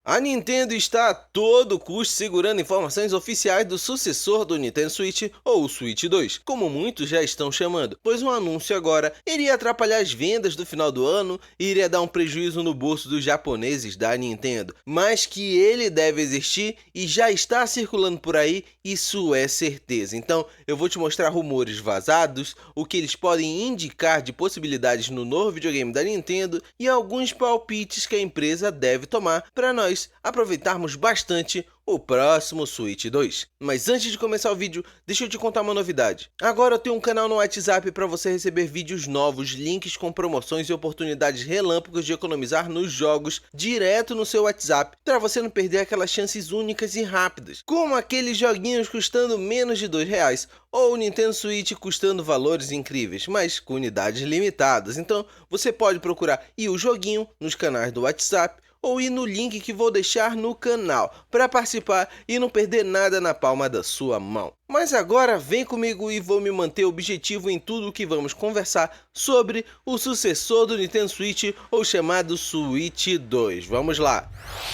A Nintendo está a todo custo segurando informações oficiais do sucessor do Nintendo Switch, ou o Switch 2, como muitos já estão chamando, pois um anúncio agora iria atrapalhar as vendas do final do ano e iria dar um prejuízo no bolso dos japoneses da Nintendo. Mas que ele deve existir e já está circulando por aí, isso é certeza. Então eu vou te mostrar rumores vazados, o que eles podem indicar de possibilidades no novo videogame da Nintendo e alguns palpites que a empresa deve tomar para nós aproveitarmos bastante o próximo Switch 2. Mas antes de começar o vídeo, deixa eu te contar uma novidade. Agora eu tenho um canal no WhatsApp para você receber vídeos novos, links com promoções e oportunidades relâmpagos de economizar nos jogos direto no seu WhatsApp, para você não perder aquelas chances únicas e rápidas, como aqueles joguinhos custando menos de R$2 ou o Nintendo Switch custando valores incríveis, mas com unidades limitadas. Então você pode procurar o joguinho nos canais do WhatsApp ou ir no link que vou deixar no canal para participar e não perder nada na palma da sua mão. Mas agora vem comigo e vou me manter objetivo em tudo o que vamos conversar sobre o sucessor do Nintendo Switch, ou chamado Switch 2. Vamos lá!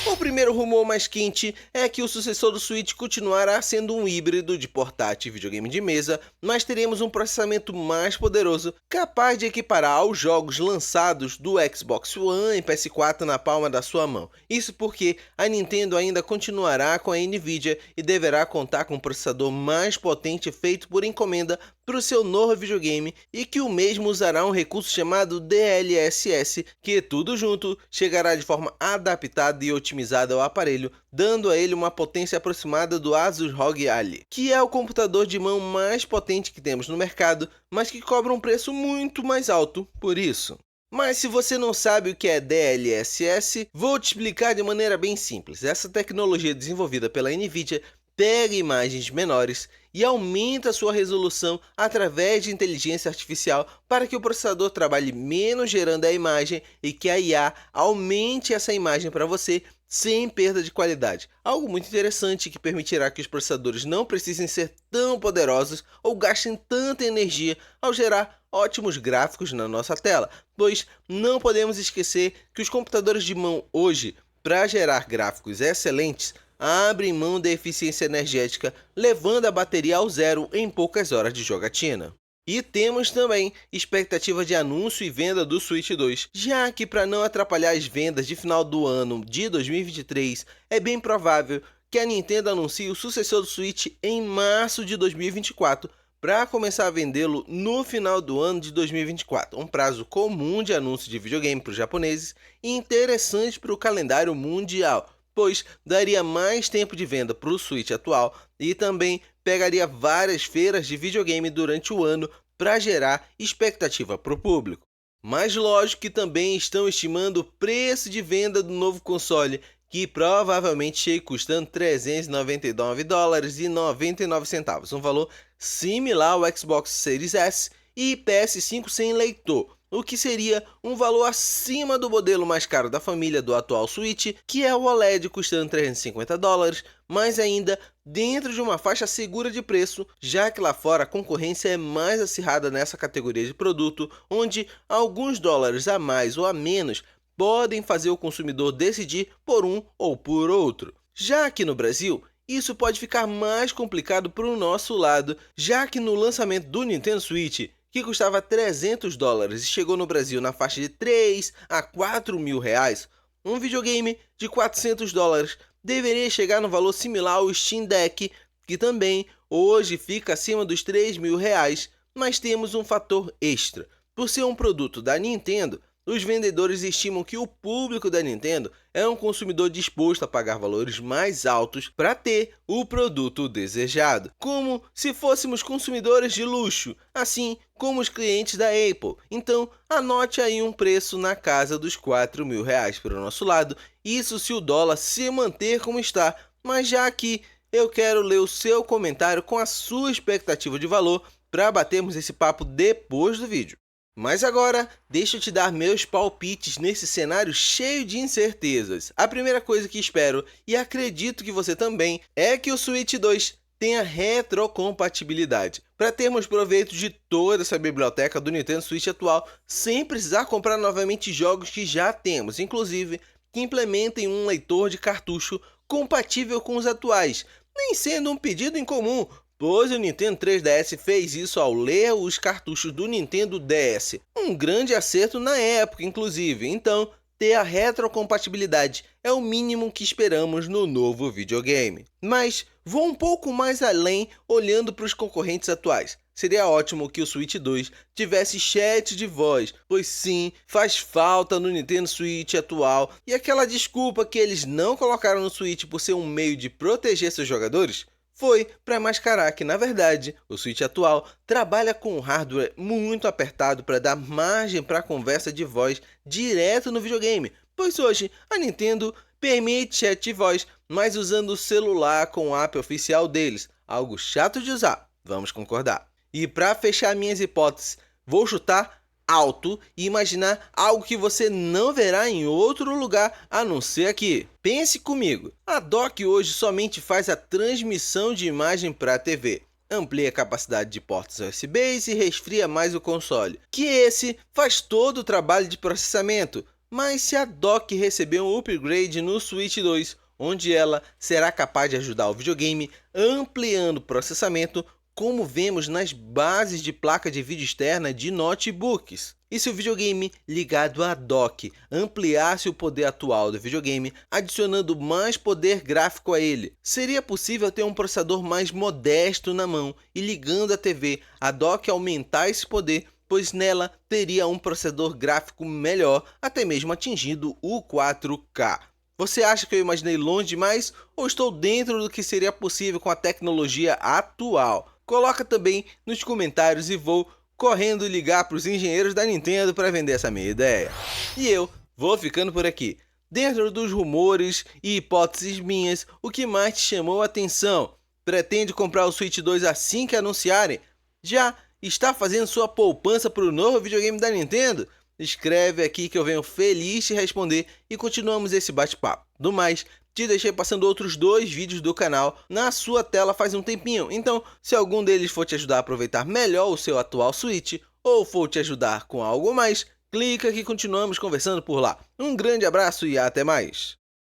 O primeiro rumor mais quente é que o sucessor do Switch continuará sendo um híbrido de portátil e videogame de mesa, mas teremos um processamento mais poderoso, capaz de equiparar aos jogos lançados do Xbox One e PS4 na palma da sua mão. Isso porque a Nintendo ainda continuará com a Nvidia e deverá contar com um processador mais potente feito por encomenda para o seu novo videogame, e que o mesmo usará um recurso chamado DLSS, que tudo junto chegará de forma adaptada e otimizada ao aparelho, dando a ele uma potência aproximada do Asus ROG Ally, que é o computador de mão mais potente que temos no mercado, mas que cobra um preço muito mais alto por isso. Mas se você não sabe o que é DLSS, vou te explicar de maneira bem simples. Essa tecnologia desenvolvida pela Nvidia pega imagens menores e aumenta sua resolução através de inteligência artificial para que o processador trabalhe menos gerando a imagem e que a IA aumente essa imagem para você sem perda de qualidade. Algo muito interessante que permitirá que os processadores não precisem ser tão poderosos ou gastem tanta energia ao gerar ótimos gráficos na nossa tela, pois não podemos esquecer que os computadores de mão hoje, para gerar gráficos excelentes, abrem mão da eficiência energética, levando a bateria ao zero em poucas horas de jogatina. E temos também expectativa de anúncio e venda do Switch 2, já que, para não atrapalhar as vendas de final do ano de 2023, é bem provável que a Nintendo anuncie o sucessor do Switch em março de 2024, para começar a vendê-lo no final do ano de 2024, um prazo comum de anúncio de videogame para os japoneses e interessante para o calendário mundial, pois daria mais tempo de venda para o Switch atual e também pegaria várias feiras de videogame durante o ano para gerar expectativa para o público. Mas lógico que também estão estimando o preço de venda do novo console, que provavelmente chegue custando $399,99, um valor similar ao Xbox Series S e PS5 sem leitor, o que seria um valor acima do modelo mais caro da família do atual Switch, que é o OLED, custando $350, mas ainda dentro de uma faixa segura de preço, já que lá fora a concorrência é mais acirrada nessa categoria de produto, onde alguns dólares a mais ou a menos podem fazer o consumidor decidir por um ou por outro. Já aqui no Brasil, isso pode ficar mais complicado para o nosso lado, já que no lançamento do Nintendo Switch, que custava $300 e chegou no Brasil na faixa de 3 a 4 mil reais, um videogame de $400 deveria chegar no valor similar ao Steam Deck, que também hoje fica acima dos 3 mil reais, mas temos um fator extra. Por ser um produto da Nintendo, os vendedores estimam que o público da Nintendo é um consumidor disposto a pagar valores mais altos para ter o produto desejado, como se fôssemos consumidores de luxo, assim como os clientes da Apple. Então, anote aí um preço na casa dos 4 mil reais para o nosso lado, isso se o dólar se manter como está. Mas já aqui eu quero ler o seu comentário com a sua expectativa de valor para batermos esse papo depois do vídeo. Mas agora, deixa eu te dar meus palpites nesse cenário cheio de incertezas. A primeira coisa que espero, e acredito que você também, é que o Switch 2 tenha retrocompatibilidade, para termos proveito de toda essa biblioteca do Nintendo Switch atual, sem precisar comprar novamente jogos que já temos. Inclusive, que implementem um leitor de cartucho compatível com os atuais, nem sendo um pedido incomum, pois o Nintendo 3DS fez isso ao ler os cartuchos do Nintendo DS. Um grande acerto na época, inclusive. Então, ter a retrocompatibilidade é o mínimo que esperamos no novo videogame. Mas vou um pouco mais além olhando para os concorrentes atuais. Seria ótimo que o Switch 2 tivesse chat de voz, pois sim, faz falta no Nintendo Switch atual, e aquela desculpa que eles não colocaram no Switch por ser um meio de proteger seus jogadores foi para mascarar que, na verdade, o Switch atual trabalha com um hardware muito apertado para dar margem para a conversa de voz direto no videogame, pois hoje a Nintendo permite chat de voz, mas usando o celular com o app oficial deles, algo chato de usar, vamos concordar. E para fechar minhas hipóteses, vou chutar alto e imaginar algo que você não verá em outro lugar a não ser aqui. Pense comigo, a dock hoje somente faz a transmissão de imagem para a TV, amplia a capacidade de portas USB e resfria mais o console, que esse faz todo o trabalho de processamento. Mas se a dock receber um upgrade no Switch 2, onde ela será capaz de ajudar o videogame ampliando o processamento, como vemos nas bases de placa de vídeo externa de notebooks. E se o videogame ligado à dock ampliasse o poder atual do videogame, adicionando mais poder gráfico a ele, seria possível ter um processador mais modesto na mão e ligando a TV, a dock aumentar esse poder, pois nela teria um processador gráfico melhor, até mesmo atingindo o 4K. Você acha que eu imaginei longe demais ou estou dentro do que seria possível com a tecnologia atual? Coloca também nos comentários e vou correndo ligar para os engenheiros da Nintendo para vender essa minha ideia. E eu vou ficando por aqui. Dentro dos rumores e hipóteses minhas, o que mais te chamou a atenção? Pretende comprar o Switch 2 assim que anunciarem? Já está fazendo sua poupança para o novo videogame da Nintendo? Escreve aqui que eu venho feliz te responder e continuamos esse bate-papo. Do mais, te deixei passando outros 2 vídeos do canal na sua tela faz um tempinho, então se algum deles for te ajudar a aproveitar melhor o seu atual Switch ou for te ajudar com algo mais, clica que continuamos conversando por lá. Um grande abraço e até mais!